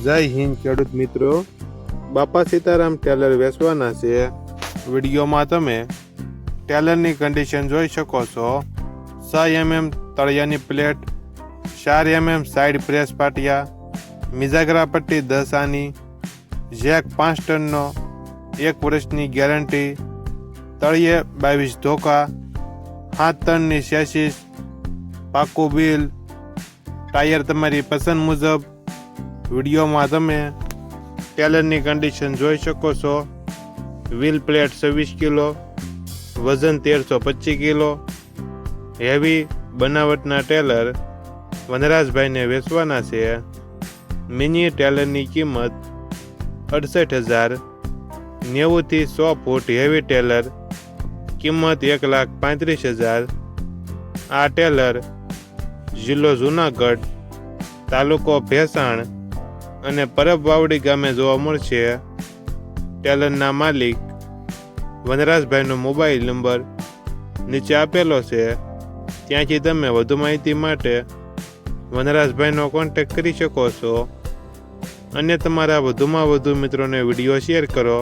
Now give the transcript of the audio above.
જય હિન્દ ખેડૂત મિત્રો, બાપા સીતારામ ટેલર વેચવાના છે। વિડીયોમાં તમે ટેલરની કન્ડિશન જોઈ શકો છો। 6 mm તળિયાની પ્લેટ, 4 mm સાઈડ પ્રેસ પાટિયા, મિજાગરા પટ્ટી 10 આની, જેક 5 ટનનો, 1 વર્ષની ગેરંટી, તળિયે 22 ધોકા, 7 ટનની ચેસીસ, પાકું બિલ, ટાયર તમારી પસંદ મુજબ। વિડીયોમાં તમે ટેલરની કન્ડિશન જોઈ શકો છો। વ્હીલ પ્લેટ 26 કિલો, વજન 1325 કિલો, હેવી બનાવટના ટેલર વનરાજભાઈને વેચવાના છે। મિની ટેલરની કિંમત 68,000। 90 થી 100 ફૂટ હેવી ટેલર કિંમત 1,35,000। આ ટેલર જિલ્લો જુનાગઢ, તાલુકો ભેસાણ અને પરબ વાવડી ગામે જોવા મળશે। ટેલરના માલિક વનરાજભાઈનો મોબાઈલ નંબર નીચે આપેલો છે, ત્યાંથી તમે વધુ માહિતી માટે વનરાજભાઈનો કોન્ટેક્ટ કરી શકો છો અને તમારા વધુમાં વધુ મિત્રોને વિડીયો શેર કરો।